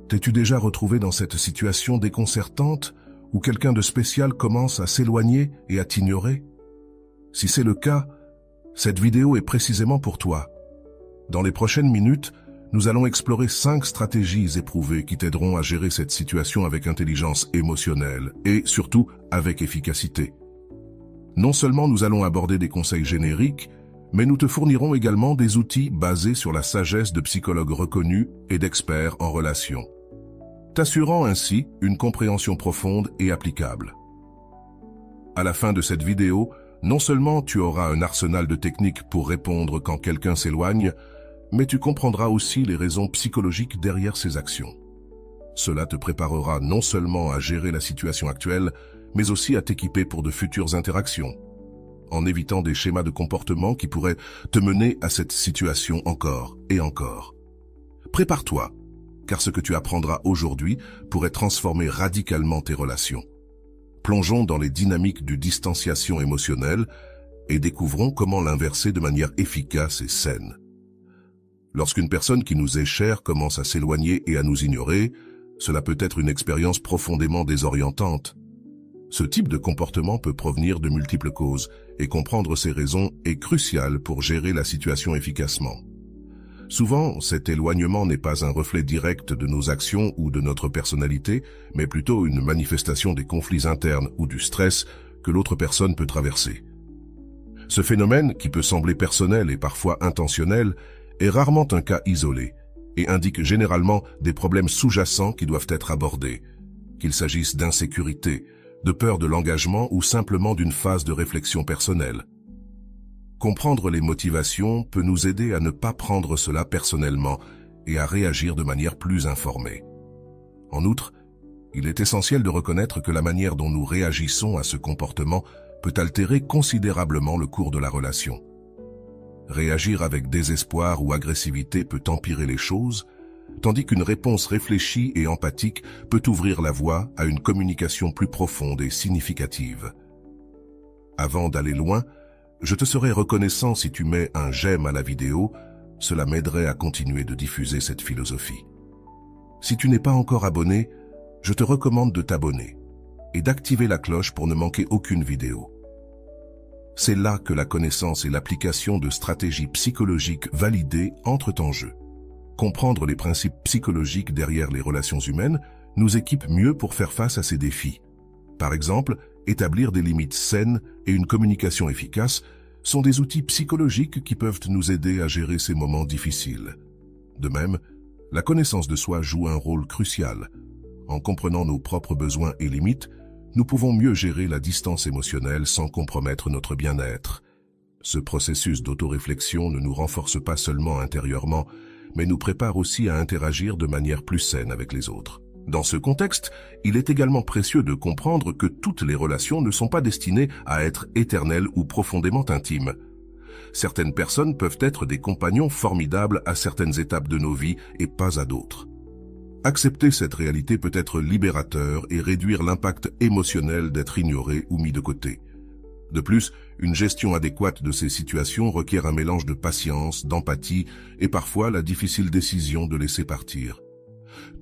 T'es-tu déjà retrouvé dans cette situation déconcertante où quelqu'un de spécial commence à s'éloigner et à t'ignorer? Si c'est le cas, cette vidéo est précisément pour toi. Dans les prochaines minutes, nous allons explorer 5 stratégies éprouvées qui t'aideront à gérer cette situation avec intelligence émotionnelle et surtout avec efficacité. Non seulement nous allons aborder des conseils génériques, mais nous te fournirons également des outils basés sur la sagesse de psychologues reconnus et d'experts en relations, t'assurant ainsi une compréhension profonde et applicable. À la fin de cette vidéo, non seulement tu auras un arsenal de techniques pour répondre quand quelqu'un s'éloigne, mais tu comprendras aussi les raisons psychologiques derrière ces actions. Cela te préparera non seulement à gérer la situation actuelle, mais aussi à t'équiper pour de futures interactions, en évitant des schémas de comportement qui pourraient te mener à cette situation encore et encore. Prépare-toi, car ce que tu apprendras aujourd'hui pourrait transformer radicalement tes relations. Plongeons dans les dynamiques du distanciation émotionnelle et découvrons comment l'inverser de manière efficace et saine. Lorsqu'une personne qui nous est chère commence à s'éloigner et à nous ignorer, cela peut être une expérience profondément désorientante. Ce type de comportement peut provenir de multiples causes, et comprendre ces raisons est crucial pour gérer la situation efficacement. Souvent, cet éloignement n'est pas un reflet direct de nos actions ou de notre personnalité, mais plutôt une manifestation des conflits internes ou du stress que l'autre personne peut traverser. Ce phénomène, qui peut sembler personnel et parfois intentionnel, est rarement un cas isolé et indique généralement des problèmes sous-jacents qui doivent être abordés, qu'il s'agisse d'insécurité, de peur de l'engagement ou simplement d'une phase de réflexion personnelle. Comprendre les motivations peut nous aider à ne pas prendre cela personnellement et à réagir de manière plus informée. En outre, il est essentiel de reconnaître que la manière dont nous réagissons à ce comportement peut altérer considérablement le cours de la relation. Réagir avec désespoir ou agressivité peut empirer les choses, tandis qu'une réponse réfléchie et empathique peut ouvrir la voie à une communication plus profonde et significative. Avant d'aller loin, je te serais reconnaissant si tu mets un j'aime à la vidéo, cela m'aiderait à continuer de diffuser cette philosophie. Si tu n'es pas encore abonné, je te recommande de t'abonner et d'activer la cloche pour ne manquer aucune vidéo. C'est là que la connaissance et l'application de stratégies psychologiques validées entrent en jeu. Comprendre les principes psychologiques derrière les relations humaines nous équipe mieux pour faire face à ces défis. Par exemple, établir des limites saines et une communication efficace sont des outils psychologiques qui peuvent nous aider à gérer ces moments difficiles. De même, la connaissance de soi joue un rôle crucial. En comprenant nos propres besoins et limites, nous pouvons mieux gérer la distance émotionnelle sans compromettre notre bien-être. Ce processus d'autoréflexion ne nous renforce pas seulement intérieurement, mais nous prépare aussi à interagir de manière plus saine avec les autres. Dans ce contexte, il est également précieux de comprendre que toutes les relations ne sont pas destinées à être éternelles ou profondément intimes. Certaines personnes peuvent être des compagnons formidables à certaines étapes de nos vies et pas à d'autres. Accepter cette réalité peut être libérateur et réduire l'impact émotionnel d'être ignoré ou mis de côté. De plus, une gestion adéquate de ces situations requiert un mélange de patience, d'empathie et parfois la difficile décision de laisser partir.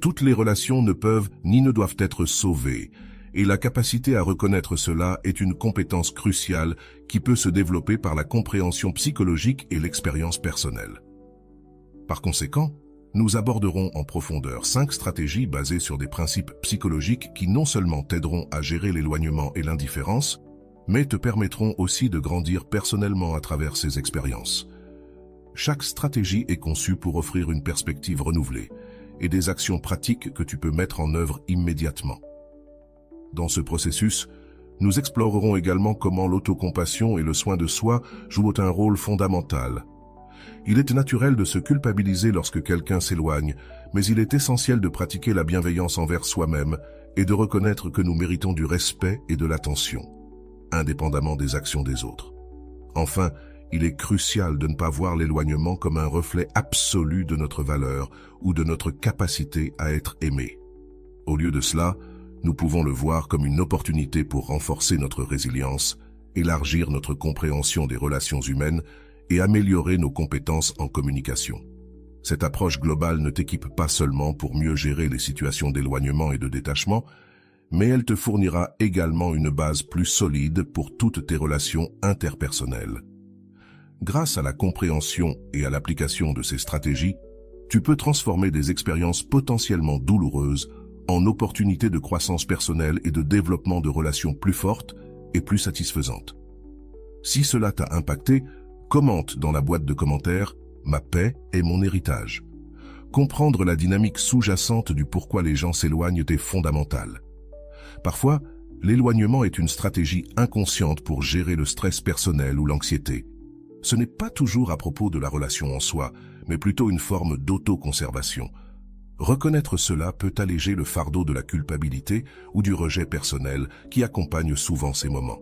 Toutes les relations ne peuvent ni ne doivent être sauvées, et la capacité à reconnaître cela est une compétence cruciale qui peut se développer par la compréhension psychologique et l'expérience personnelle. Par conséquent, nous aborderons en profondeur 5 stratégies basées sur des principes psychologiques qui non seulement t'aideront à gérer l'éloignement et l'indifférence, mais te permettront aussi de grandir personnellement à travers ces expériences. Chaque stratégie est conçue pour offrir une perspective renouvelée et des actions pratiques que tu peux mettre en œuvre immédiatement. Dans ce processus, nous explorerons également comment l'autocompassion et le soin de soi jouent un rôle fondamental. Il est naturel de se culpabiliser lorsque quelqu'un s'éloigne, mais il est essentiel de pratiquer la bienveillance envers soi-même et de reconnaître que nous méritons du respect et de l'attention, indépendamment des actions des autres. Enfin, il est crucial de ne pas voir l'éloignement comme un reflet absolu de notre valeur ou de notre capacité à être aimé. Au lieu de cela, nous pouvons le voir comme une opportunité pour renforcer notre résilience, élargir notre compréhension des relations humaines et améliorer nos compétences en communication. Cette approche globale ne t'équipe pas seulement pour mieux gérer les situations d'éloignement et de détachement, mais elle te fournira également une base plus solide pour toutes tes relations interpersonnelles. Grâce à la compréhension et à l'application de ces stratégies, tu peux transformer des expériences potentiellement douloureuses en opportunités de croissance personnelle et de développement de relations plus fortes et plus satisfaisantes. Si cela t'a impacté, commente dans la boîte de commentaires « Ma paix est mon héritage ». Comprendre la dynamique sous-jacente du pourquoi les gens s'éloignent est fondamental. Parfois, l'éloignement est une stratégie inconsciente pour gérer le stress personnel ou l'anxiété. Ce n'est pas toujours à propos de la relation en soi, mais plutôt une forme d'autoconservation. Reconnaître cela peut alléger le fardeau de la culpabilité ou du rejet personnel qui accompagne souvent ces moments.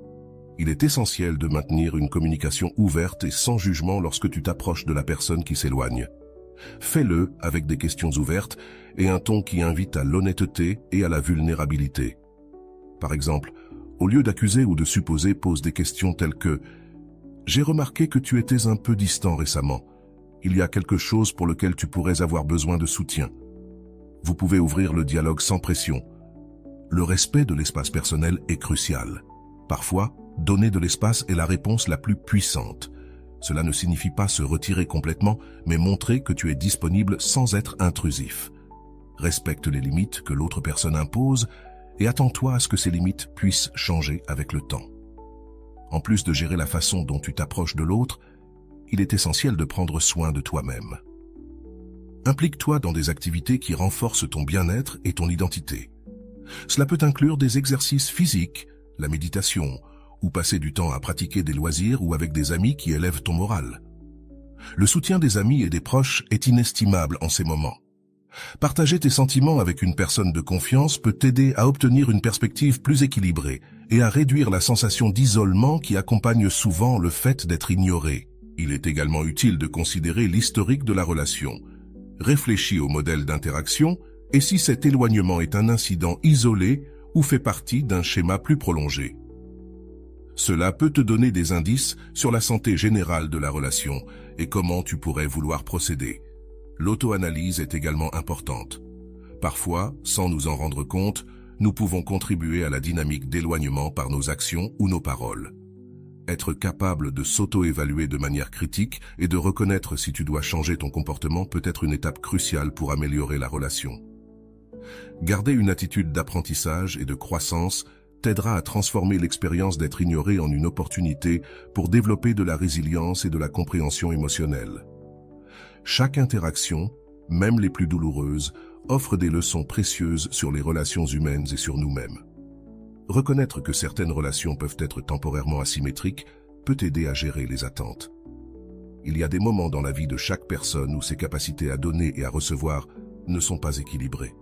Il est essentiel de maintenir une communication ouverte et sans jugement lorsque tu t'approches de la personne qui s'éloigne. Fais-le avec des questions ouvertes et un ton qui invite à l'honnêteté et à la vulnérabilité. Par exemple, au lieu d'accuser ou de supposer, pose des questions telles que « J'ai remarqué que tu étais un peu distant récemment. Il y a quelque chose pour lequel tu pourrais avoir besoin de soutien. » Vous pouvez ouvrir le dialogue sans pression. Le respect de l'espace personnel est crucial. Parfois, donner de l'espace est la réponse la plus puissante. Cela ne signifie pas se retirer complètement, mais montrer que tu es disponible sans être intrusif. Respecte les limites que l'autre personne impose et attends-toi à ce que ces limites puissent changer avec le temps. En plus de gérer la façon dont tu t'approches de l'autre, il est essentiel de prendre soin de toi-même. Implique-toi dans des activités qui renforcent ton bien-être et ton identité. Cela peut inclure des exercices physiques, la méditation, ou passer du temps à pratiquer des loisirs ou avec des amis qui élèvent ton moral. Le soutien des amis et des proches est inestimable en ces moments. Partager tes sentiments avec une personne de confiance peut t'aider à obtenir une perspective plus équilibrée et à réduire la sensation d'isolement qui accompagne souvent le fait d'être ignoré. Il est également utile de considérer l'historique de la relation. Réfléchis au modèle d'interaction et si cet éloignement est un incident isolé ou fait partie d'un schéma plus prolongé. Cela peut te donner des indices sur la santé générale de la relation et comment tu pourrais vouloir procéder. L'auto-analyse est également importante. Parfois, sans nous en rendre compte, nous pouvons contribuer à la dynamique d'éloignement par nos actions ou nos paroles. Être capable de s'auto-évaluer de manière critique et de reconnaître si tu dois changer ton comportement peut être une étape cruciale pour améliorer la relation. Garder une attitude d'apprentissage et de croissance t'aidera à transformer l'expérience d'être ignoré en une opportunité pour développer de la résilience et de la compréhension émotionnelle. Chaque interaction, même les plus douloureuses, offre des leçons précieuses sur les relations humaines et sur nous-mêmes. Reconnaître que certaines relations peuvent être temporairement asymétriques peut aider à gérer les attentes. Il y a des moments dans la vie de chaque personne où ses capacités à donner et à recevoir ne sont pas équilibrées.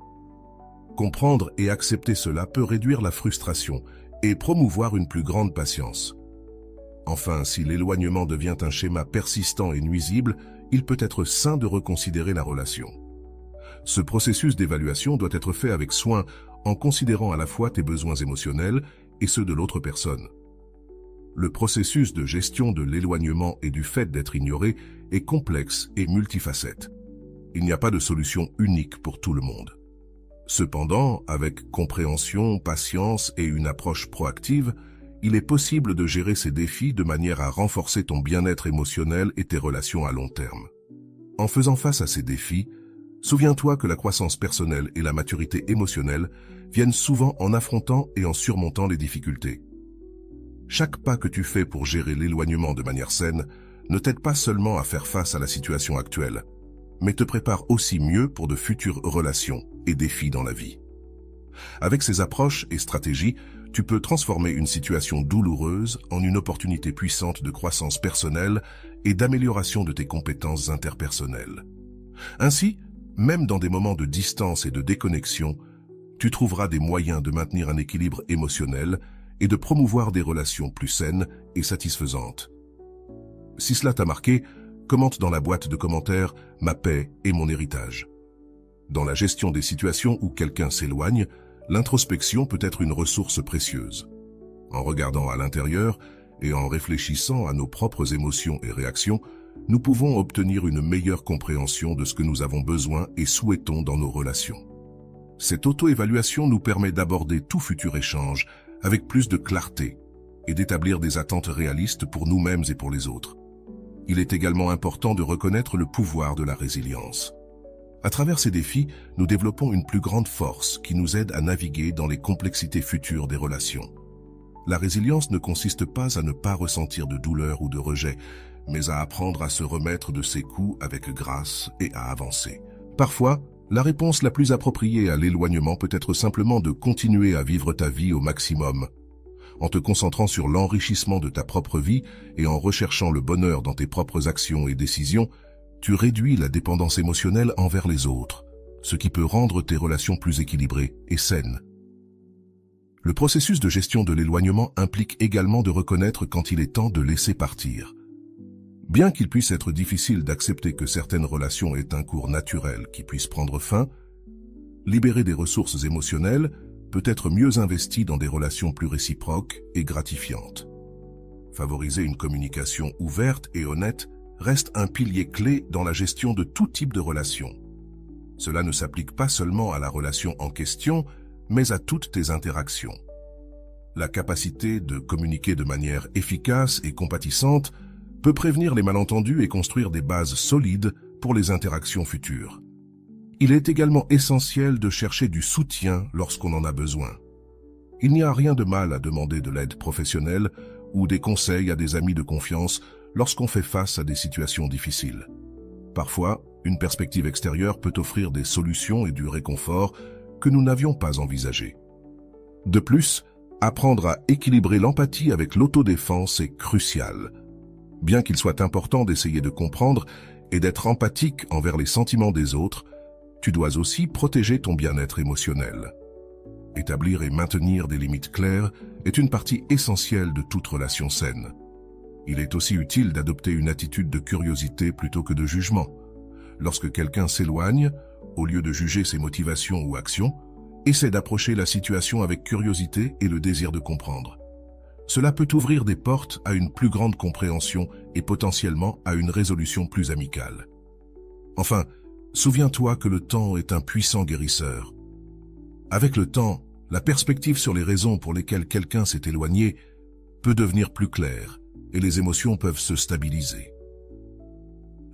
Comprendre et accepter cela peut réduire la frustration et promouvoir une plus grande patience. Enfin, si l'éloignement devient un schéma persistant et nuisible, il peut être sain de reconsidérer la relation. Ce processus d'évaluation doit être fait avec soin en considérant à la fois tes besoins émotionnels et ceux de l'autre personne. Le processus de gestion de l'éloignement et du fait d'être ignoré est complexe et multifacette. Il n'y a pas de solution unique pour tout le monde. Cependant, avec compréhension, patience et une approche proactive, il est possible de gérer ces défis de manière à renforcer ton bien-être émotionnel et tes relations à long terme. En faisant face à ces défis, souviens-toi que la croissance personnelle et la maturité émotionnelle viennent souvent en affrontant et en surmontant les difficultés. Chaque pas que tu fais pour gérer l'éloignement de manière saine ne t'aide pas seulement à faire face à la situation actuelle, mais te prépare aussi mieux pour de futures relations et défis dans la vie. Avec ces approches et stratégies, tu peux transformer une situation douloureuse en une opportunité puissante de croissance personnelle et d'amélioration de tes compétences interpersonnelles. Ainsi, même dans des moments de distance et de déconnexion, tu trouveras des moyens de maintenir un équilibre émotionnel et de promouvoir des relations plus saines et satisfaisantes. Si cela t'a marqué, commente dans la boîte de commentaires « Ma paix est mon héritage ». Dans la gestion des situations où quelqu'un s'éloigne, l'introspection peut être une ressource précieuse. En regardant à l'intérieur et en réfléchissant à nos propres émotions et réactions, nous pouvons obtenir une meilleure compréhension de ce que nous avons besoin et souhaitons dans nos relations. Cette auto-évaluation nous permet d'aborder tout futur échange avec plus de clarté et d'établir des attentes réalistes pour nous-mêmes et pour les autres. Il est également important de reconnaître le pouvoir de la résilience. À travers ces défis, nous développons une plus grande force qui nous aide à naviguer dans les complexités futures des relations. La résilience ne consiste pas à ne pas ressentir de douleur ou de rejet, mais à apprendre à se remettre de ses coups avec grâce et à avancer. Parfois, la réponse la plus appropriée à l'éloignement peut être simplement de continuer à vivre ta vie au maximum. En te concentrant sur l'enrichissement de ta propre vie et en recherchant le bonheur dans tes propres actions et décisions, tu réduis la dépendance émotionnelle envers les autres, ce qui peut rendre tes relations plus équilibrées et saines. Le processus de gestion de l'éloignement implique également de reconnaître quand il est temps de laisser partir. Bien qu'il puisse être difficile d'accepter que certaines relations aient un cours naturel qui puisse prendre fin, libérer des ressources émotionnelles peut être mieux investi dans des relations plus réciproques et gratifiantes. Favoriser une communication ouverte et honnête reste un pilier clé dans la gestion de tout type de relation. Cela ne s'applique pas seulement à la relation en question, mais à toutes tes interactions. La capacité de communiquer de manière efficace et compatissante peut prévenir les malentendus et construire des bases solides pour les interactions futures. Il est également essentiel de chercher du soutien lorsqu'on en a besoin. Il n'y a rien de mal à demander de l'aide professionnelle ou des conseils à des amis de confiance lorsqu'on fait face à des situations difficiles. Parfois, une perspective extérieure peut offrir des solutions et du réconfort que nous n'avions pas envisagées. De plus, apprendre à équilibrer l'empathie avec l'autodéfense est crucial. Bien qu'il soit important d'essayer de comprendre et d'être empathique envers les sentiments des autres, tu dois aussi protéger ton bien-être émotionnel. Établir et maintenir des limites claires est une partie essentielle de toute relation saine. Il est aussi utile d'adopter une attitude de curiosité plutôt que de jugement. Lorsque quelqu'un s'éloigne, au lieu de juger ses motivations ou actions, essaie d'approcher la situation avec curiosité et le désir de comprendre. Cela peut ouvrir des portes à une plus grande compréhension et potentiellement à une résolution plus amicale. Enfin, souviens-toi que le temps est un puissant guérisseur. Avec le temps, la perspective sur les raisons pour lesquelles quelqu'un s'est éloigné peut devenir plus claire et les émotions peuvent se stabiliser.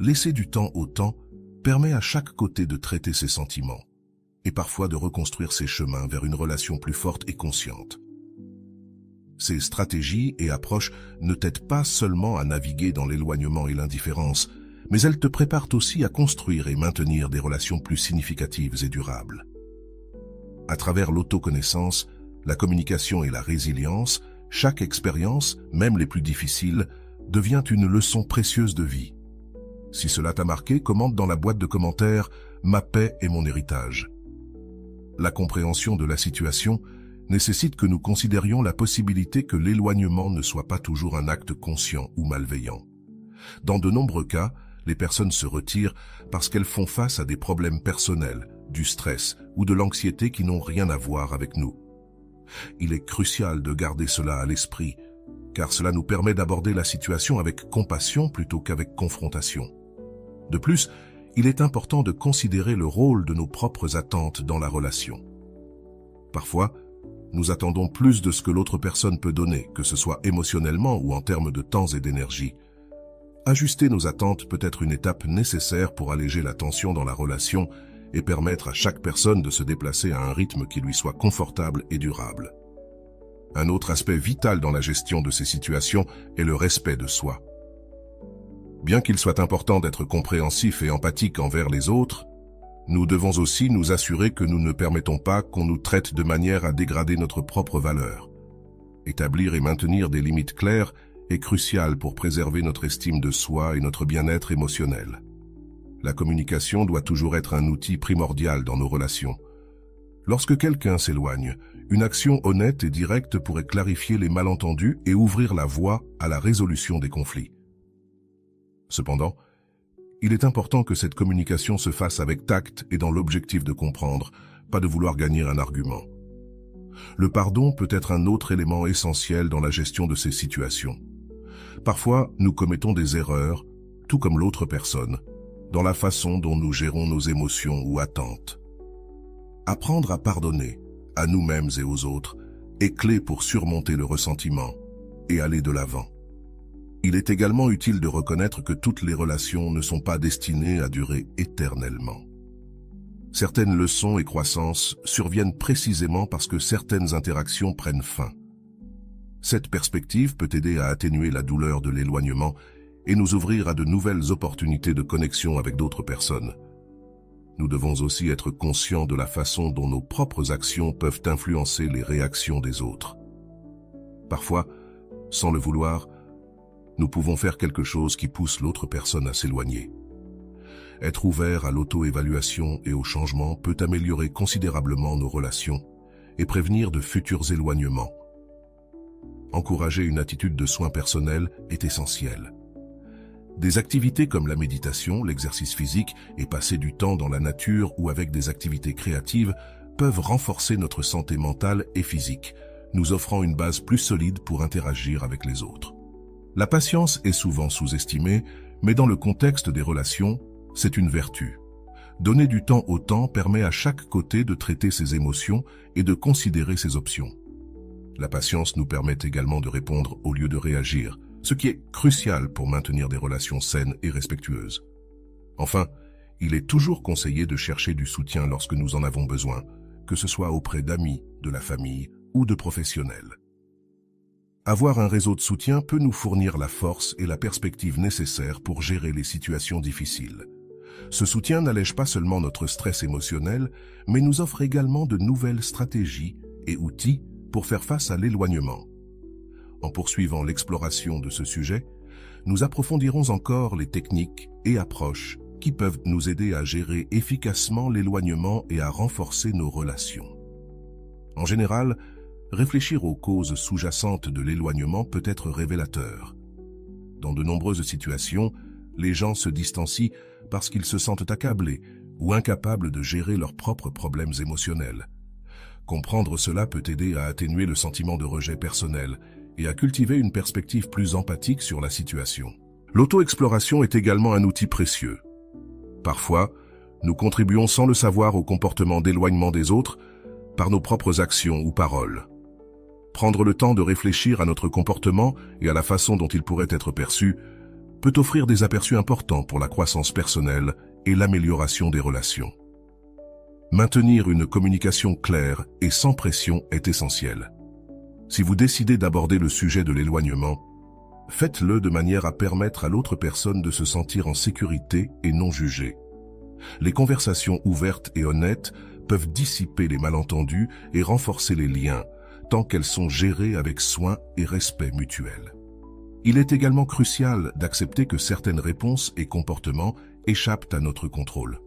Laisser du temps au temps permet à chaque côté de traiter ses sentiments et parfois de reconstruire ses chemins vers une relation plus forte et consciente. Ces stratégies et approches ne t'aident pas seulement à naviguer dans l'éloignement et l'indifférence, mais elles te préparent aussi à construire et maintenir des relations plus significatives et durables. À travers l'autoconnaissance, la communication et la résilience, chaque expérience, même les plus difficiles, devient une leçon précieuse de vie. Si cela t'a marqué, commente dans la boîte de commentaires « Ma paix est mon héritage ». La compréhension de la situation nécessite que nous considérions la possibilité que l'éloignement ne soit pas toujours un acte conscient ou malveillant. Dans de nombreux cas, les personnes se retirent parce qu'elles font face à des problèmes personnels, du stress ou de l'anxiété qui n'ont rien à voir avec nous. Il est crucial de garder cela à l'esprit, car cela nous permet d'aborder la situation avec compassion plutôt qu'avec confrontation. De plus, il est important de considérer le rôle de nos propres attentes dans la relation. Parfois, nous attendons plus de ce que l'autre personne peut donner, que ce soit émotionnellement ou en termes de temps et d'énergie. Ajuster nos attentes peut être une étape nécessaire pour alléger la tension dans la relation et permettre à chaque personne de se déplacer à un rythme qui lui soit confortable et durable. Un autre aspect vital dans la gestion de ces situations est le respect de soi. Bien qu'il soit important d'être compréhensif et empathique envers les autres, nous devons aussi nous assurer que nous ne permettons pas qu'on nous traite de manière à dégrader notre propre valeur. Établir et maintenir des limites claires est crucial pour préserver notre estime de soi et notre bien-être émotionnel. La communication doit toujours être un outil primordial dans nos relations. Lorsque quelqu'un s'éloigne, une action honnête et directe pourrait clarifier les malentendus et ouvrir la voie à la résolution des conflits. Cependant, il est important que cette communication se fasse avec tact et dans l'objectif de comprendre, pas de vouloir gagner un argument. Le pardon peut être un autre élément essentiel dans la gestion de ces situations. Parfois, nous commettons des erreurs, tout comme l'autre personne, dans la façon dont nous gérons nos émotions ou attentes. Apprendre à pardonner, à nous-mêmes et aux autres, est clé pour surmonter le ressentiment et aller de l'avant. Il est également utile de reconnaître que toutes les relations ne sont pas destinées à durer éternellement. Certaines leçons et croissances surviennent précisément parce que certaines interactions prennent fin. Cette perspective peut aider à atténuer la douleur de l'éloignement et nous ouvrir à de nouvelles opportunités de connexion avec d'autres personnes. Nous devons aussi être conscients de la façon dont nos propres actions peuvent influencer les réactions des autres. Parfois, sans le vouloir, nous pouvons faire quelque chose qui pousse l'autre personne à s'éloigner. Être ouvert à l'auto-évaluation et au changement peut améliorer considérablement nos relations et prévenir de futurs éloignements. Encourager une attitude de soin personnel est essentiel. Des activités comme la méditation, l'exercice physique et passer du temps dans la nature ou avec des activités créatives peuvent renforcer notre santé mentale et physique, nous offrant une base plus solide pour interagir avec les autres. La patience est souvent sous-estimée, mais dans le contexte des relations, c'est une vertu. Donner du temps au temps permet à chaque côté de traiter ses émotions et de considérer ses options. La patience nous permet également de répondre au lieu de réagir, ce qui est crucial pour maintenir des relations saines et respectueuses. Enfin, il est toujours conseillé de chercher du soutien lorsque nous en avons besoin, que ce soit auprès d'amis, de la famille ou de professionnels. Avoir un réseau de soutien peut nous fournir la force et la perspective nécessaires pour gérer les situations difficiles. Ce soutien n'allège pas seulement notre stress émotionnel, mais nous offre également de nouvelles stratégies et outils pour faire face à l'éloignement. En poursuivant l'exploration de ce sujet, nous approfondirons encore les techniques et approches qui peuvent nous aider à gérer efficacement l'éloignement et à renforcer nos relations. En général, réfléchir aux causes sous-jacentes de l'éloignement peut être révélateur. Dans de nombreuses situations, les gens se distancient parce qu'ils se sentent accablés ou incapables de gérer leurs propres problèmes émotionnels. Comprendre cela peut aider à atténuer le sentiment de rejet personnel et à cultiver une perspective plus empathique sur la situation. L'auto-exploration est également un outil précieux. Parfois, nous contribuons sans le savoir au comportement d'éloignement des autres par nos propres actions ou paroles. Prendre le temps de réfléchir à notre comportement et à la façon dont il pourrait être perçu peut offrir des aperçus importants pour la croissance personnelle et l'amélioration des relations. Maintenir une communication claire et sans pression est essentiel. Si vous décidez d'aborder le sujet de l'éloignement, faites-le de manière à permettre à l'autre personne de se sentir en sécurité et non jugée. Les conversations ouvertes et honnêtes peuvent dissiper les malentendus et renforcer les liens, tant qu'elles sont gérées avec soin et respect mutuel. Il est également crucial d'accepter que certaines réponses et comportements échappent à notre contrôle.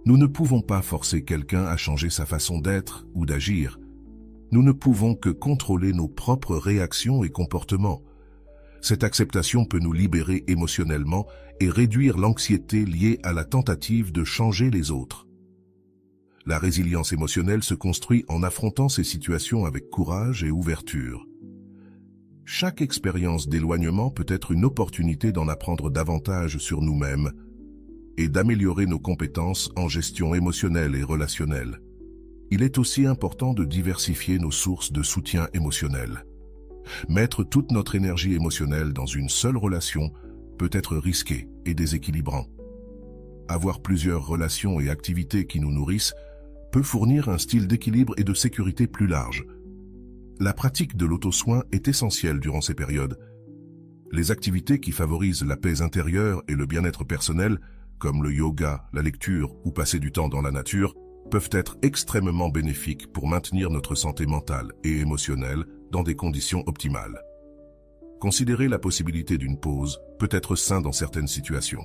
Nous ne pouvons pas forcer quelqu'un à changer sa façon d'être ou d'agir. Nous ne pouvons que contrôler nos propres réactions et comportements. Cette acceptation peut nous libérer émotionnellement et réduire l'anxiété liée à la tentative de changer les autres. La résilience émotionnelle se construit en affrontant ces situations avec courage et ouverture. Chaque expérience d'éloignement peut être une opportunité d'en apprendre davantage sur nous-mêmes et d'améliorer nos compétences en gestion émotionnelle et relationnelle. Il est aussi important de diversifier nos sources de soutien émotionnel. Mettre toute notre énergie émotionnelle dans une seule relation peut être risqué et déséquilibrant. Avoir plusieurs relations et activités qui nous nourrissent peut fournir un style d'équilibre et de sécurité plus large. La pratique de l'auto-soin est essentielle durant ces périodes. Les activités qui favorisent la paix intérieure et le bien-être personnel, comme le yoga, la lecture ou passer du temps dans la nature, peuvent être extrêmement bénéfiques pour maintenir notre santé mentale et émotionnelle dans des conditions optimales. Considérer la possibilité d'une pause peut être sain dans certaines situations.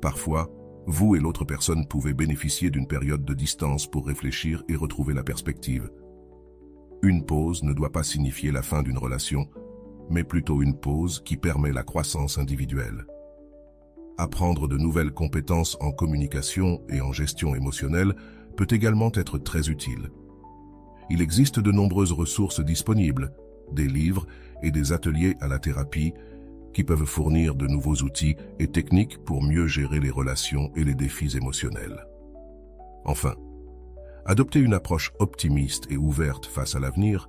Parfois, vous et l'autre personne pouvez bénéficier d'une période de distance pour réfléchir et retrouver la perspective. Une pause ne doit pas signifier la fin d'une relation, mais plutôt une pause qui permet la croissance individuelle. Apprendre de nouvelles compétences en communication et en gestion émotionnelle peut également être très utile. Il existe de nombreuses ressources disponibles, des livres et des ateliers à la thérapie, qui peuvent fournir de nouveaux outils et techniques pour mieux gérer les relations et les défis émotionnels. Enfin, adopter une approche optimiste et ouverte face à l'avenir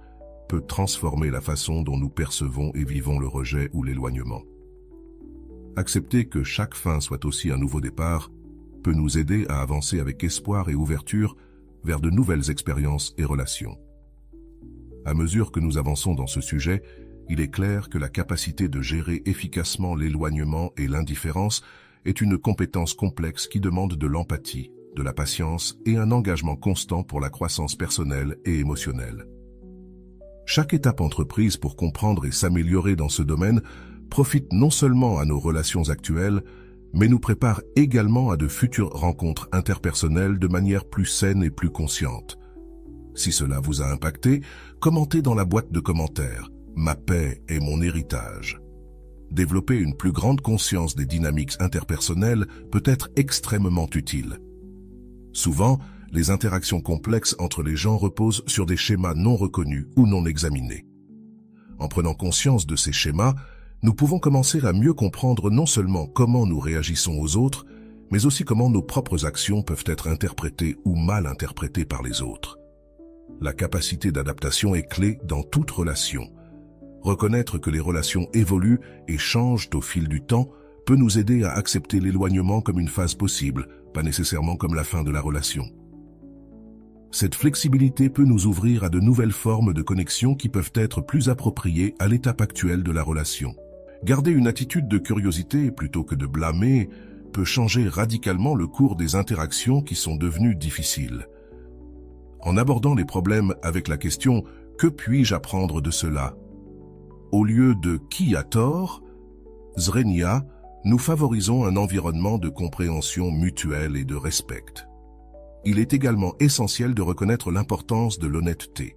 peut transformer la façon dont nous percevons et vivons le rejet ou l'éloignement. Accepter que chaque fin soit aussi un nouveau départ peut nous aider à avancer avec espoir et ouverture vers de nouvelles expériences et relations. À mesure que nous avançons dans ce sujet, il est clair que la capacité de gérer efficacement l'éloignement et l'indifférence est une compétence complexe qui demande de l'empathie, de la patience et un engagement constant pour la croissance personnelle et émotionnelle. Chaque étape entreprise pour comprendre et s'améliorer dans ce domaine profite non seulement à nos relations actuelles, mais nous prépare également à de futures rencontres interpersonnelles de manière plus saine et plus consciente. Si cela vous a impacté, commentez dans la boîte de commentaires « Ma paix est mon héritage ». Développer une plus grande conscience des dynamiques interpersonnelles peut être extrêmement utile. Souvent, les interactions complexes entre les gens reposent sur des schémas non reconnus ou non examinés. En prenant conscience de ces schémas, nous pouvons commencer à mieux comprendre non seulement comment nous réagissons aux autres, mais aussi comment nos propres actions peuvent être interprétées ou mal interprétées par les autres. La capacité d'adaptation est clé dans toute relation. Reconnaître que les relations évoluent et changent au fil du temps peut nous aider à accepter l'éloignement comme une phase possible, pas nécessairement comme la fin de la relation. Cette flexibilité peut nous ouvrir à de nouvelles formes de connexion qui peuvent être plus appropriées à l'étape actuelle de la relation. Garder une attitude de curiosité plutôt que de blâmer peut changer radicalement le cours des interactions qui sont devenues difficiles. En abordant les problèmes avec la question « Que puis-je apprendre de cela ?», au lieu de « Qui a tort ?», Zrenia, nous favorisons un environnement de compréhension mutuelle et de respect. Il est également essentiel de reconnaître l'importance de l'honnêteté.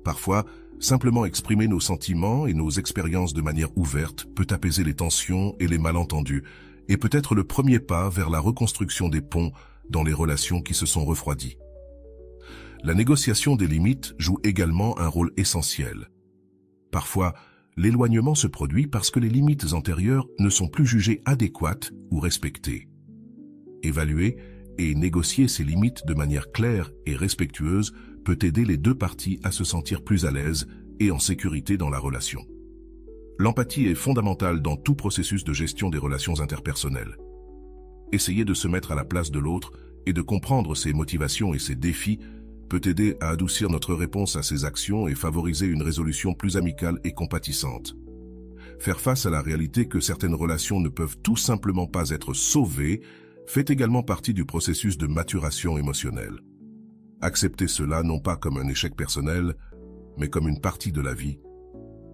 Parfois, simplement exprimer nos sentiments et nos expériences de manière ouverte peut apaiser les tensions et les malentendus et peut être le premier pas vers la reconstruction des ponts dans les relations qui se sont refroidies. La négociation des limites joue également un rôle essentiel. Parfois, l'éloignement se produit parce que les limites antérieures ne sont plus jugées adéquates ou respectées. Évaluer et négocier ces limites de manière claire et respectueuse peut aider les deux parties à se sentir plus à l'aise et en sécurité dans la relation. L'empathie est fondamentale dans tout processus de gestion des relations interpersonnelles. Essayer de se mettre à la place de l'autre et de comprendre ses motivations et ses défis peut aider à adoucir notre réponse à ses actions et favoriser une résolution plus amicale et compatissante. Faire face à la réalité que certaines relations ne peuvent tout simplement pas être sauvées fait également partie du processus de maturation émotionnelle. Accepter cela non pas comme un échec personnel, mais comme une partie de la vie,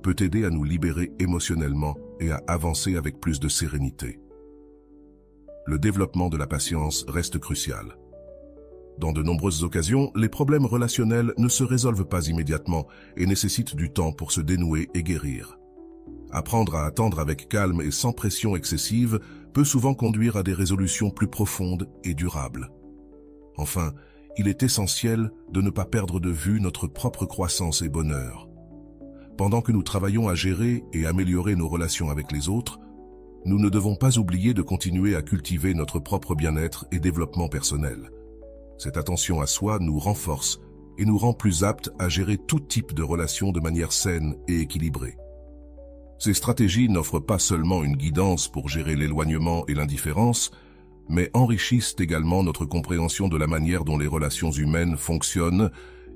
peut aider à nous libérer émotionnellement et à avancer avec plus de sérénité. Le développement de la patience reste crucial. Dans de nombreuses occasions, les problèmes relationnels ne se résolvent pas immédiatement et nécessitent du temps pour se dénouer et guérir. Apprendre à attendre avec calme et sans pression excessive peut souvent conduire à des résolutions plus profondes et durables. Enfin, il est essentiel de ne pas perdre de vue notre propre croissance et bonheur. Pendant que nous travaillons à gérer et améliorer nos relations avec les autres, nous ne devons pas oublier de continuer à cultiver notre propre bien-être et développement personnel. Cette attention à soi nous renforce et nous rend plus aptes à gérer tout type de relations de manière saine et équilibrée. Ces stratégies n'offrent pas seulement une guidance pour gérer l'éloignement et l'indifférence, mais enrichissent également notre compréhension de la manière dont les relations humaines fonctionnent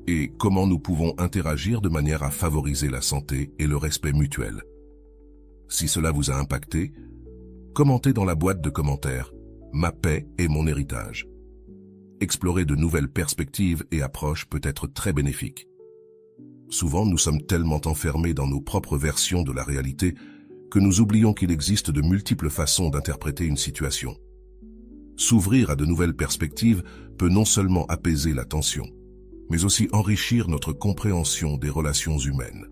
et comment nous pouvons interagir de manière à favoriser la santé et le respect mutuel. Si cela vous a impacté, commentez dans la boîte de commentaires « Ma paix est mon héritage ». Explorer de nouvelles perspectives et approches peut être très bénéfique. Souvent, nous sommes tellement enfermés dans nos propres versions de la réalité que nous oublions qu'il existe de multiples façons d'interpréter une situation. S'ouvrir à de nouvelles perspectives peut non seulement apaiser la tension, mais aussi enrichir notre compréhension des relations humaines.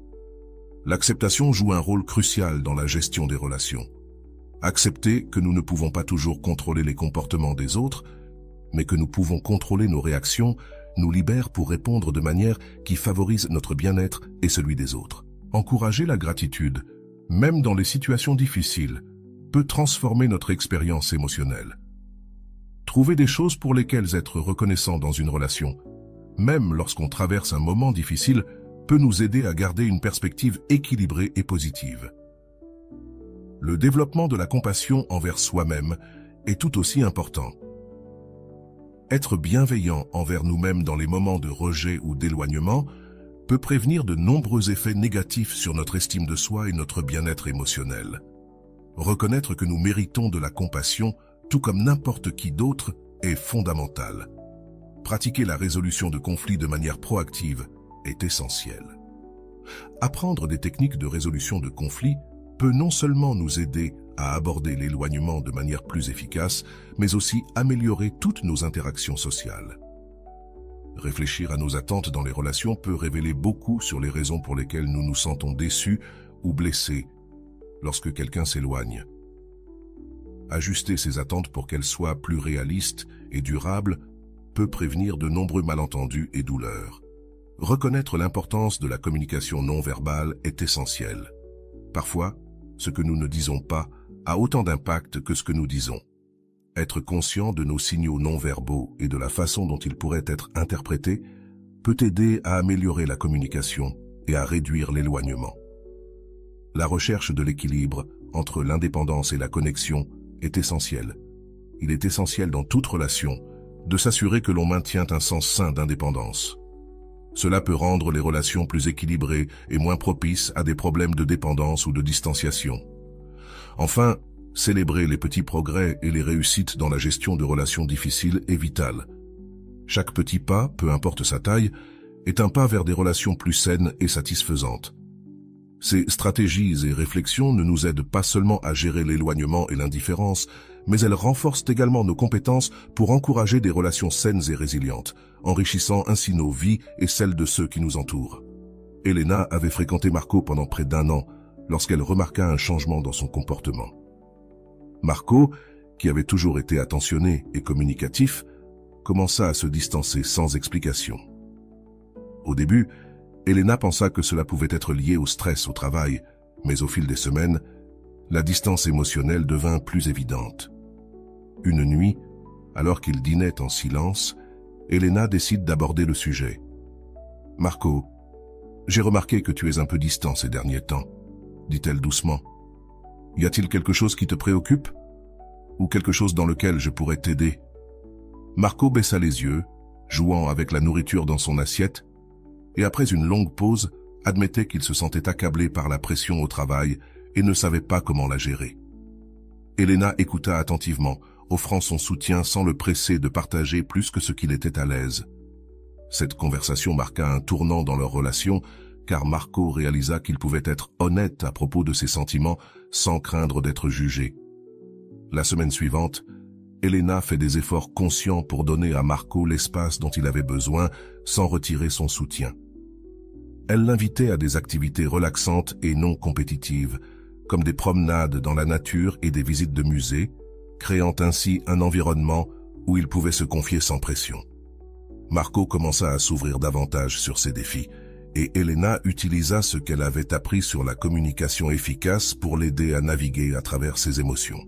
L'acceptation joue un rôle crucial dans la gestion des relations. Accepter que nous ne pouvons pas toujours contrôler les comportements des autres, mais que nous pouvons contrôler nos réactions, nous libère pour répondre de manière qui favorise notre bien-être et celui des autres. Encourager la gratitude, même dans les situations difficiles, peut transformer notre expérience émotionnelle. Trouver des choses pour lesquelles être reconnaissant dans une relation, même lorsqu'on traverse un moment difficile, peut nous aider à garder une perspective équilibrée et positive. Le développement de la compassion envers soi-même est tout aussi important. Être bienveillant envers nous-mêmes dans les moments de rejet ou d'éloignement peut prévenir de nombreux effets négatifs sur notre estime de soi et notre bien-être émotionnel. Reconnaître que nous méritons de la compassion, tout comme n'importe qui d'autre, est fondamental. Pratiquer la résolution de conflits de manière proactive est essentiel. Apprendre des techniques de résolution de conflits peut non seulement nous aider à aborder l'éloignement de manière plus efficace, mais aussi améliorer toutes nos interactions sociales. Réfléchir à nos attentes dans les relations peut révéler beaucoup sur les raisons pour lesquelles nous nous sentons déçus ou blessés lorsque quelqu'un s'éloigne. Ajuster ses attentes pour qu'elles soient plus réalistes et durables peut prévenir de nombreux malentendus et douleurs. Reconnaître l'importance de la communication non verbale est essentiel. Parfois, ce que nous ne disons pas a autant d'impact que ce que nous disons. Être conscient de nos signaux non verbaux et de la façon dont ils pourraient être interprétés peut aider à améliorer la communication et à réduire l'éloignement. La recherche de l'équilibre entre l'indépendance et la connexion est essentielle. Il est essentiel dans toute relation de s'assurer que l'on maintient un sens sain d'indépendance. Cela peut rendre les relations plus équilibrées et moins propices à des problèmes de dépendance ou de distanciation. Enfin, célébrer les petits progrès et les réussites dans la gestion de relations difficiles est vital. Chaque petit pas, peu importe sa taille, est un pas vers des relations plus saines et satisfaisantes. Ces stratégies et réflexions ne nous aident pas seulement à gérer l'éloignement et l'indifférence, mais elles renforcent également nos compétences pour encourager des relations saines et résilientes, enrichissant ainsi nos vies et celles de ceux qui nous entourent. Elena avait fréquenté Marco pendant près d'1 an lorsqu'elle remarqua un changement dans son comportement. Marco, qui avait toujours été attentionné et communicatif, commença à se distancer sans explication. Au début, Elena pensa que cela pouvait être lié au stress au travail, mais au fil des semaines, la distance émotionnelle devint plus évidente. Une nuit, alors qu'ils dînaient en silence, Elena décide d'aborder le sujet. « Marco, j'ai remarqué que tu es un peu distant ces derniers temps, » dit-elle doucement. « Y a-t-il quelque chose qui te préoccupe? Ou quelque chose dans lequel je pourrais t'aider ?» Marco baissa les yeux, jouant avec la nourriture dans son assiette, et après une longue pause, admettait qu'il se sentait accablé par la pression au travail et ne savait pas comment la gérer. Elena écouta attentivement, offrant son soutien sans le presser de partager plus que ce qu'il était à l'aise. Cette conversation marqua un tournant dans leur relation, car Marco réalisa qu'il pouvait être honnête à propos de ses sentiments sans craindre d'être jugé. La semaine suivante, Elena fait des efforts conscients pour donner à Marco l'espace dont il avait besoin sans retirer son soutien. Elle l'invitait à des activités relaxantes et non compétitives, comme des promenades dans la nature et des visites de musées, créant ainsi un environnement où il pouvait se confier sans pression. Marco commença à s'ouvrir davantage sur ses défis, et Elena utilisa ce qu'elle avait appris sur la communication efficace pour l'aider à naviguer à travers ses émotions.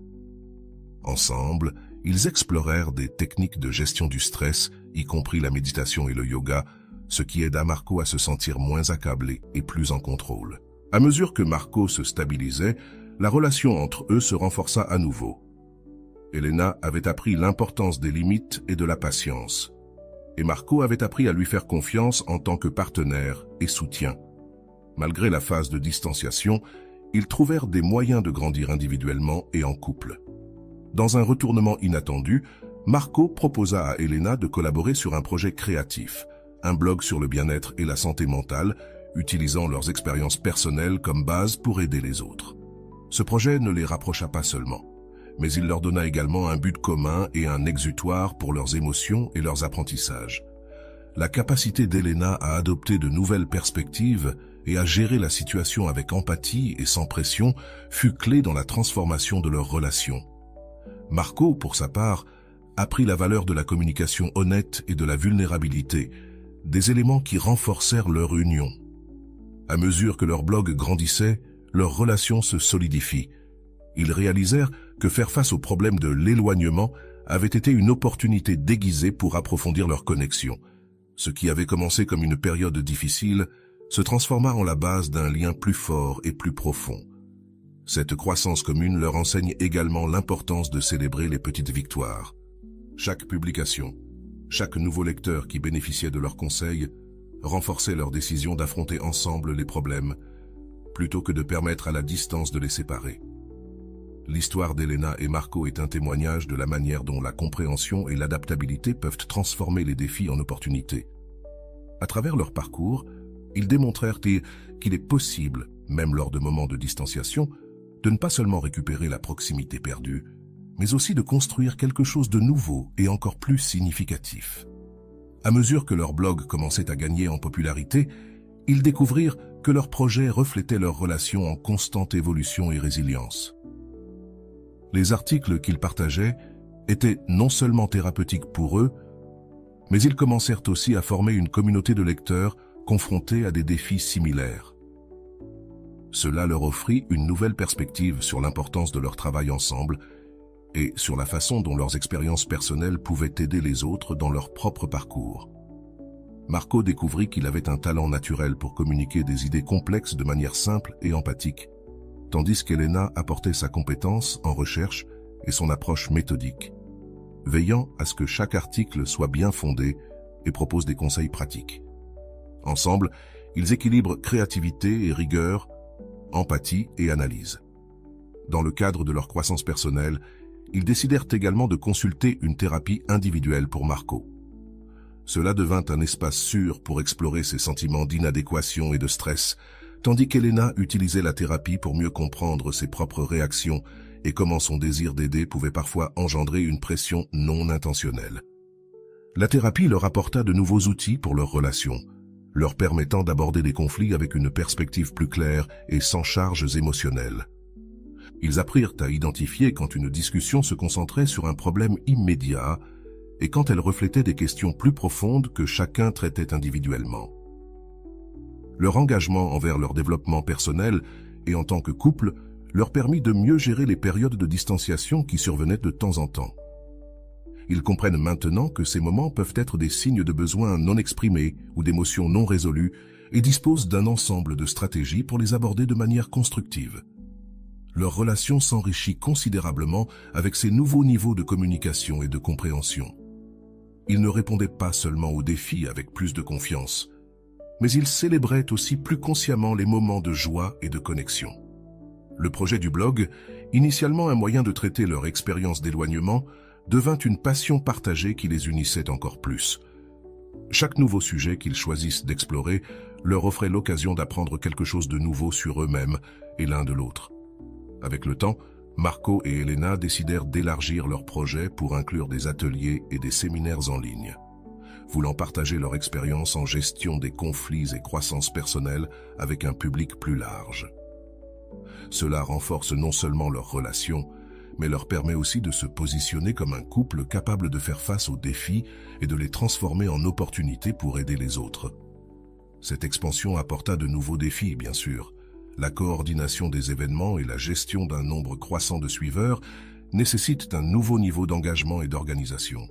Ensemble, ils explorèrent des techniques de gestion du stress, y compris la méditation et le yoga, ce qui aida Marco à se sentir moins accablé et plus en contrôle. À mesure que Marco se stabilisait, la relation entre eux se renforça à nouveau. Elena avait appris l'importance des limites et de la patience, et Marco avait appris à lui faire confiance en tant que partenaire et soutien. Malgré la phase de distanciation, ils trouvèrent des moyens de grandir individuellement et en couple. Dans un retournement inattendu, Marco proposa à Elena de collaborer sur un projet créatif, un blog sur le bien-être et la santé mentale, utilisant leurs expériences personnelles comme base pour aider les autres. Ce projet ne les rapprocha pas seulement, mais il leur donna également un but commun et un exutoire pour leurs émotions et leurs apprentissages. La capacité d'Elena à adopter de nouvelles perspectives et à gérer la situation avec empathie et sans pression fut clé dans la transformation de leur relation. Marco, pour sa part, apprit la valeur de la communication honnête et de la vulnérabilité, des éléments qui renforcèrent leur union. À mesure que leur blog grandissait, leur relation se solidifie. Ils réalisèrent que faire face au problème de l'éloignement avait été une opportunité déguisée pour approfondir leur connexion. Ce qui avait commencé comme une période difficile se transforma en la base d'un lien plus fort et plus profond. Cette croissance commune leur enseigne également l'importance de célébrer les petites victoires. Chaque publication, chaque nouveau lecteur qui bénéficiait de leurs conseils renforçait leur décision d'affronter ensemble les problèmes, plutôt que de permettre à la distance de les séparer. L'histoire d'Elena et Marco est un témoignage de la manière dont la compréhension et l'adaptabilité peuvent transformer les défis en opportunités. À travers leur parcours, ils démontrèrent qu'il est possible, même lors de moments de distanciation, de ne pas seulement récupérer la proximité perdue, mais aussi de construire quelque chose de nouveau et encore plus significatif. À mesure que leur blog commençait à gagner en popularité, ils découvrirent que leur projet reflétait leur relation en constante évolution et résilience. Les articles qu'ils partageaient étaient non seulement thérapeutiques pour eux, mais ils commencèrent aussi à former une communauté de lecteurs confrontés à des défis similaires. Cela leur offrit une nouvelle perspective sur l'importance de leur travail ensemble et sur la façon dont leurs expériences personnelles pouvaient aider les autres dans leur propre parcours. Marco découvrit qu'il avait un talent naturel pour communiquer des idées complexes de manière simple et empathique, tandis qu'Elena apportait sa compétence en recherche et son approche méthodique, veillant à ce que chaque article soit bien fondé et propose des conseils pratiques. Ensemble, ils équilibrent créativité et rigueur, empathie et analyse. Dans le cadre de leur croissance personnelle, ils décidèrent également de consulter une thérapie individuelle pour Marco. Cela devint un espace sûr pour explorer ses sentiments d'inadéquation et de stress, tandis qu'Elena utilisait la thérapie pour mieux comprendre ses propres réactions et comment son désir d'aider pouvait parfois engendrer une pression non intentionnelle. La thérapie leur apporta de nouveaux outils pour leur relation, leur permettant d'aborder des conflits avec une perspective plus claire et sans charges émotionnelles. Ils apprirent à identifier quand une discussion se concentrait sur un problème immédiat et quand elle reflétait des questions plus profondes que chacun traitait individuellement. Leur engagement envers leur développement personnel et en tant que couple leur permit de mieux gérer les périodes de distanciation qui survenaient de temps en temps. Ils comprennent maintenant que ces moments peuvent être des signes de besoins non exprimés ou d'émotions non résolues et disposent d'un ensemble de stratégies pour les aborder de manière constructive. Leur relation s'enrichit considérablement avec ces nouveaux niveaux de communication et de compréhension. Ils ne répondaient pas seulement aux défis avec plus de confiance, mais ils célébraient aussi plus consciemment les moments de joie et de connexion. Le projet du blog, initialement un moyen de traiter leur expérience d'éloignement, devint une passion partagée qui les unissait encore plus. Chaque nouveau sujet qu'ils choisissent d'explorer leur offrait l'occasion d'apprendre quelque chose de nouveau sur eux-mêmes et l'un de l'autre. Avec le temps, Marco et Elena décidèrent d'élargir leur projet pour inclure des ateliers et des séminaires en ligne. Voulant partager leur expérience en gestion des conflits et croissance personnelle avec un public plus large. Cela renforce non seulement leur relation, mais leur permet aussi de se positionner comme un couple capable de faire face aux défis et de les transformer en opportunités pour aider les autres. Cette expansion apporta de nouveaux défis, bien sûr. La coordination des événements et la gestion d'un nombre croissant de suiveurs nécessitent un nouveau niveau d'engagement et d'organisation.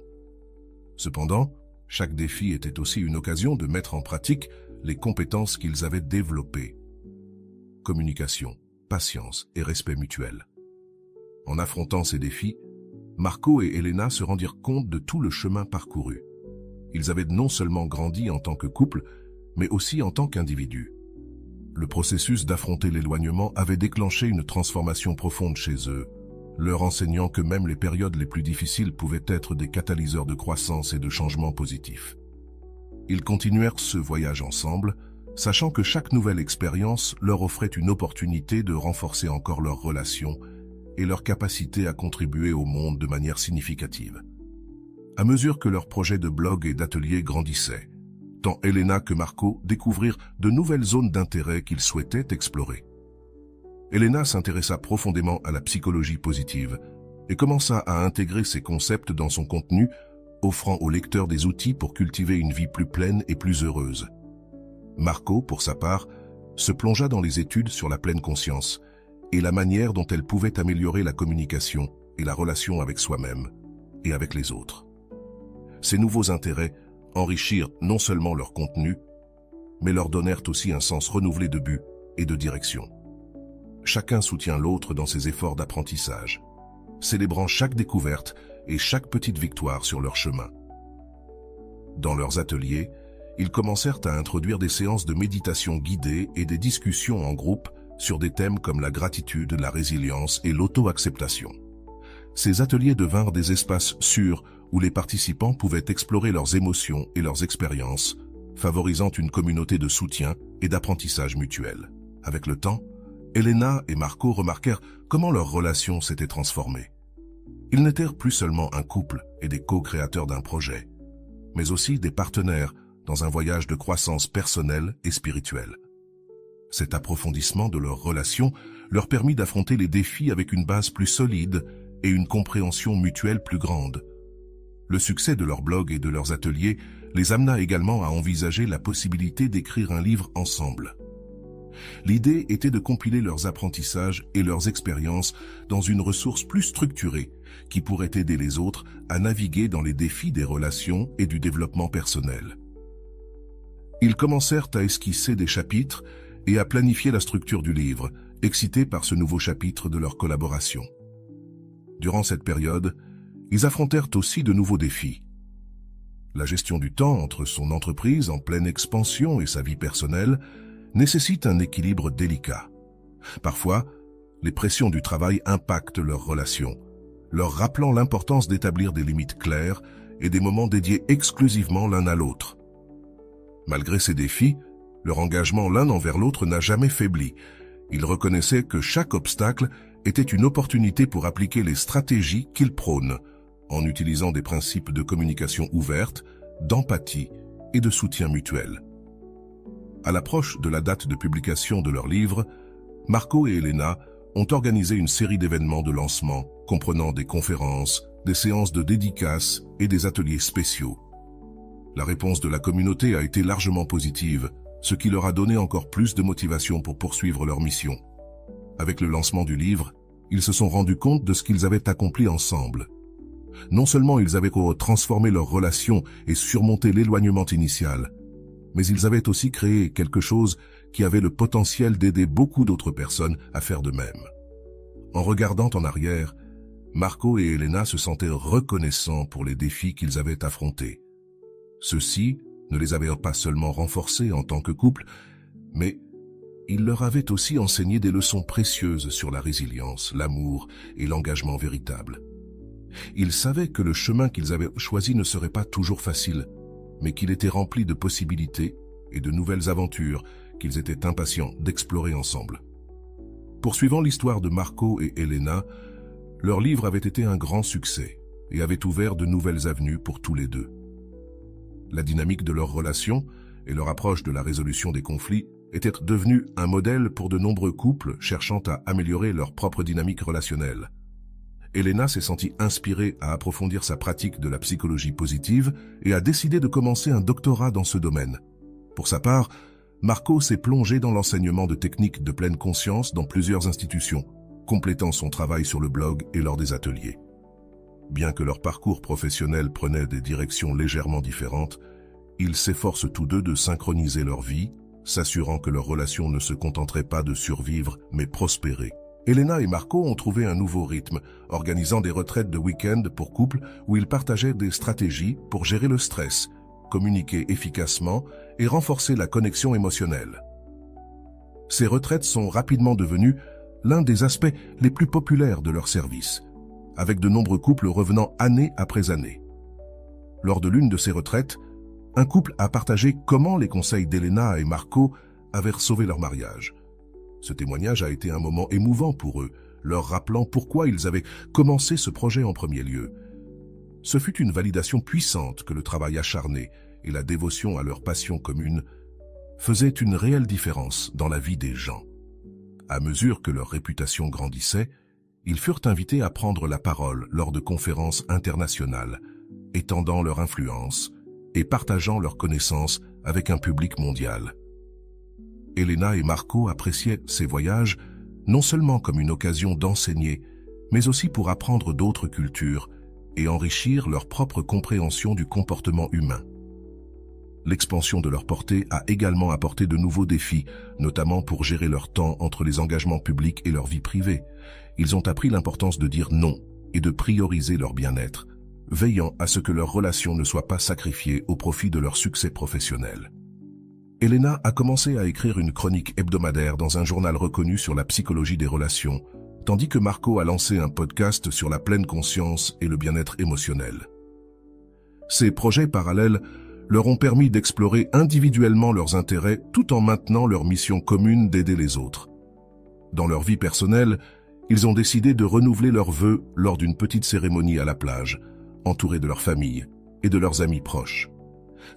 Cependant, chaque défi était aussi une occasion de mettre en pratique les compétences qu'ils avaient développées. Communication, patience et respect mutuel. En affrontant ces défis, Marco et Elena se rendirent compte de tout le chemin parcouru. Ils avaient non seulement grandi en tant que couple, mais aussi en tant qu'individus. Le processus d'affronter l'éloignement avait déclenché une transformation profonde chez eux, leur enseignant que même les périodes les plus difficiles pouvaient être des catalyseurs de croissance et de changement positif. Ils continuèrent ce voyage ensemble, sachant que chaque nouvelle expérience leur offrait une opportunité de renforcer encore leur relation et leur capacité à contribuer au monde de manière significative. À mesure que leur projet de blog et d'atelier grandissait, tant Elena que Marco découvrirent de nouvelles zones d'intérêt qu'ils souhaitaient explorer. Elena s'intéressa profondément à la psychologie positive et commença à intégrer ces concepts dans son contenu, offrant aux lecteurs des outils pour cultiver une vie plus pleine et plus heureuse. Marco, pour sa part, se plongea dans les études sur la pleine conscience et la manière dont elle pouvait améliorer la communication et la relation avec soi-même et avec les autres. Ces nouveaux intérêts enrichirent non seulement leur contenu, mais leur donnèrent aussi un sens renouvelé de but et de direction. Chacun soutient l'autre dans ses efforts d'apprentissage, célébrant chaque découverte et chaque petite victoire sur leur chemin. Dans leurs ateliers, ils commencèrent à introduire des séances de méditation guidée et des discussions en groupe sur des thèmes comme la gratitude, la résilience et l'auto-acceptation. Ces ateliers devinrent des espaces sûrs où les participants pouvaient explorer leurs émotions et leurs expériences, favorisant une communauté de soutien et d'apprentissage mutuel. Avec le temps, Elena et Marco remarquèrent comment leur relation s'était transformée. Ils n'étaient plus seulement un couple et des co-créateurs d'un projet, mais aussi des partenaires dans un voyage de croissance personnelle et spirituelle. Cet approfondissement de leur relation leur permit d'affronter les défis avec une base plus solide et une compréhension mutuelle plus grande. Le succès de leur blog et de leurs ateliers les amena également à envisager la possibilité d'écrire un livre ensemble. L'idée était de compiler leurs apprentissages et leurs expériences dans une ressource plus structurée qui pourrait aider les autres à naviguer dans les défis des relations et du développement personnel. Ils commencèrent à esquisser des chapitres et à planifier la structure du livre, excités par ce nouveau chapitre de leur collaboration. Durant cette période, ils affrontèrent aussi de nouveaux défis. La gestion du temps entre son entreprise en pleine expansion et sa vie personnelle nécessite un équilibre délicat. Parfois, les pressions du travail impactent leurs relations, leur rappelant l'importance d'établir des limites claires et des moments dédiés exclusivement l'un à l'autre. Malgré ces défis, leur engagement l'un envers l'autre n'a jamais faibli. Ils reconnaissaient que chaque obstacle était une opportunité pour appliquer les stratégies qu'ils prônent, en utilisant des principes de communication ouverte, d'empathie et de soutien mutuel. À l'approche de la date de publication de leur livre, Marco et Elena ont organisé une série d'événements de lancement comprenant des conférences, des séances de dédicaces et des ateliers spéciaux. La réponse de la communauté a été largement positive, ce qui leur a donné encore plus de motivation pour poursuivre leur mission. Avec le lancement du livre, ils se sont rendus compte de ce qu'ils avaient accompli ensemble. Non seulement ils avaient transformé leur relation et surmonté l'éloignement initial, mais ils avaient aussi créé quelque chose qui avait le potentiel d'aider beaucoup d'autres personnes à faire de même. En regardant en arrière, Marco et Elena se sentaient reconnaissants pour les défis qu'ils avaient affrontés. Ceux-ci ne les avaient pas seulement renforcés en tant que couple, mais ils leur avaient aussi enseigné des leçons précieuses sur la résilience, l'amour et l'engagement véritable. Ils savaient que le chemin qu'ils avaient choisi ne serait pas toujours facile, mais qu'il était rempli de possibilités et de nouvelles aventures qu'ils étaient impatients d'explorer ensemble. Poursuivant l'histoire de Marco et Elena, leur livre avait été un grand succès et avait ouvert de nouvelles avenues pour tous les deux. La dynamique de leur relation et leur approche de la résolution des conflits étaient devenus un modèle pour de nombreux couples cherchant à améliorer leur propre dynamique relationnelle. Elena s'est sentie inspirée à approfondir sa pratique de la psychologie positive et a décidé de commencer un doctorat dans ce domaine. Pour sa part, Marco s'est plongé dans l'enseignement de techniques de pleine conscience dans plusieurs institutions, complétant son travail sur le blog et lors des ateliers. Bien que leur parcours professionnel prenait des directions légèrement différentes, ils s'efforcent tous deux de synchroniser leur vie, s'assurant que leur relation ne se contenterait pas de survivre, mais prospérer. Elena et Marco ont trouvé un nouveau rythme, organisant des retraites de week-end pour couples où ils partageaient des stratégies pour gérer le stress, communiquer efficacement et renforcer la connexion émotionnelle. Ces retraites sont rapidement devenues l'un des aspects les plus populaires de leur service, avec de nombreux couples revenant année après année. Lors de l'une de ces retraites, un couple a partagé comment les conseils d'Elena et Marco avaient sauvé leur mariage. Ce témoignage a été un moment émouvant pour eux, leur rappelant pourquoi ils avaient commencé ce projet en premier lieu. Ce fut une validation puissante que le travail acharné et la dévotion à leur passion commune faisaient une réelle différence dans la vie des gens. À mesure que leur réputation grandissait, ils furent invités à prendre la parole lors de conférences internationales, étendant leur influence et partageant leurs connaissances avec un public mondial. Elena et Marco appréciaient ces voyages non seulement comme une occasion d'enseigner, mais aussi pour apprendre d'autres cultures et enrichir leur propre compréhension du comportement humain. L'expansion de leur portée a également apporté de nouveaux défis, notamment pour gérer leur temps entre les engagements publics et leur vie privée. Ils ont appris l'importance de dire non et de prioriser leur bien-être, veillant à ce que leur relation ne soit pas sacrifiée au profit de leur succès professionnel. Elena a commencé à écrire une chronique hebdomadaire dans un journal reconnu sur la psychologie des relations, tandis que Marco a lancé un podcast sur la pleine conscience et le bien-être émotionnel. Ces projets parallèles leur ont permis d'explorer individuellement leurs intérêts tout en maintenant leur mission commune d'aider les autres. Dans leur vie personnelle, ils ont décidé de renouveler leurs vœux lors d'une petite cérémonie à la plage, entourés de leur famille et de leurs amis proches.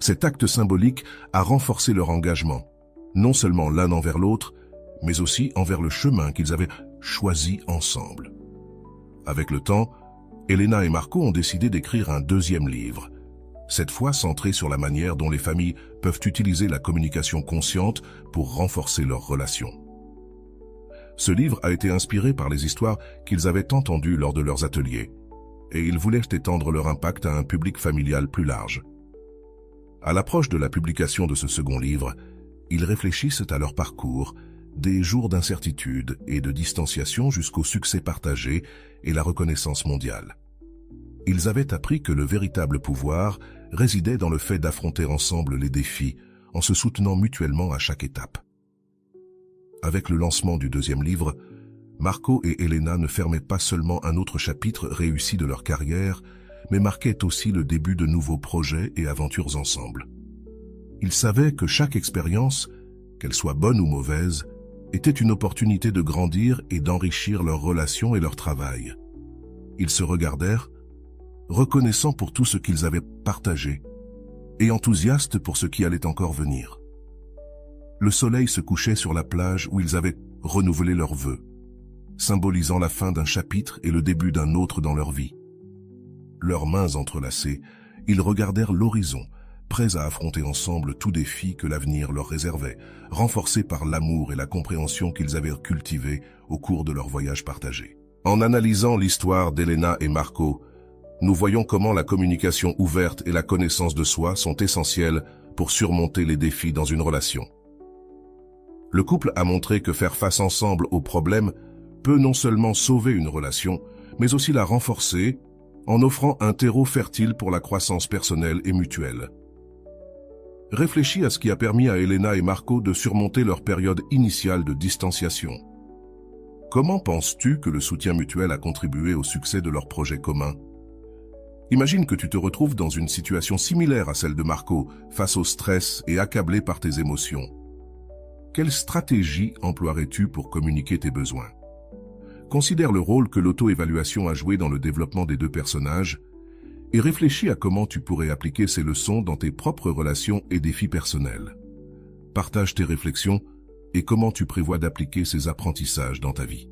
Cet acte symbolique a renforcé leur engagement, non seulement l'un envers l'autre, mais aussi envers le chemin qu'ils avaient choisi ensemble. Avec le temps, Elena et Marco ont décidé d'écrire un deuxième livre, cette fois centré sur la manière dont les familles peuvent utiliser la communication consciente pour renforcer leurs relations. Ce livre a été inspiré par les histoires qu'ils avaient entendues lors de leurs ateliers, et ils voulaient étendre leur impact à un public familial plus large. À l'approche de la publication de ce second livre, ils réfléchissent à leur parcours, des jours d'incertitude et de distanciation jusqu'au succès partagé et la reconnaissance mondiale. Ils avaient appris que le véritable pouvoir résidait dans le fait d'affronter ensemble les défis en se soutenant mutuellement à chaque étape. Avec le lancement du deuxième livre, Marco et Elena ne fermaient pas seulement un autre chapitre réussi de leur carrière, mais marquaient aussi le début de nouveaux projets et aventures ensemble. Ils savaient que chaque expérience, qu'elle soit bonne ou mauvaise, était une opportunité de grandir et d'enrichir leurs relations et leur travail. Ils se regardèrent, reconnaissants pour tout ce qu'ils avaient partagé, et enthousiastes pour ce qui allait encore venir. Le soleil se couchait sur la plage où ils avaient renouvelé leurs vœux, symbolisant la fin d'un chapitre et le début d'un autre dans leur vie. Leurs mains entrelacées, ils regardèrent l'horizon, prêts à affronter ensemble tout défi que l'avenir leur réservait, renforcés par l'amour et la compréhension qu'ils avaient cultivés au cours de leur voyage partagé. En analysant l'histoire d'Elena et Marco, nous voyons comment la communication ouverte et la connaissance de soi sont essentielles pour surmonter les défis dans une relation. Le couple a montré que faire face ensemble aux problèmes peut non seulement sauver une relation, mais aussi la renforcer en offrant un terreau fertile pour la croissance personnelle et mutuelle. Réfléchis à ce qui a permis à Elena et Marco de surmonter leur période initiale de distanciation. Comment penses-tu que le soutien mutuel a contribué au succès de leur projet commun? Imagine que tu te retrouves dans une situation similaire à celle de Marco, face au stress et accablé par tes émotions. Quelle stratégie emploierais-tu pour communiquer tes besoins? Considère le rôle que l'auto-évaluation a joué dans le développement des deux personnages et réfléchis à comment tu pourrais appliquer ces leçons dans tes propres relations et défis personnels. Partage tes réflexions et comment tu prévois d'appliquer ces apprentissages dans ta vie.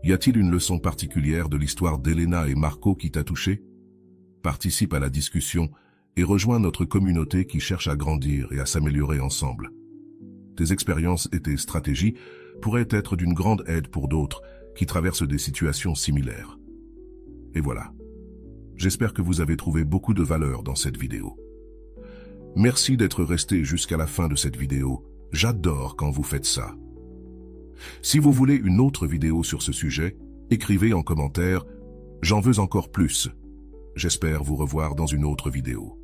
Y a-t-il une leçon particulière de l'histoire d'Elena et Marco qui t'a touché? Participe à la discussion et rejoins notre communauté qui cherche à grandir et à s'améliorer ensemble. Tes expériences et tes stratégies pourraient être d'une grande aide pour d'autres qui traversent des situations similaires. Et voilà. J'espère que vous avez trouvé beaucoup de valeur dans cette vidéo. Merci d'être resté jusqu'à la fin de cette vidéo. J'adore quand vous faites ça. Si vous voulez une autre vidéo sur ce sujet, écrivez en commentaire « J'en veux encore plus ». J'espère vous revoir dans une autre vidéo.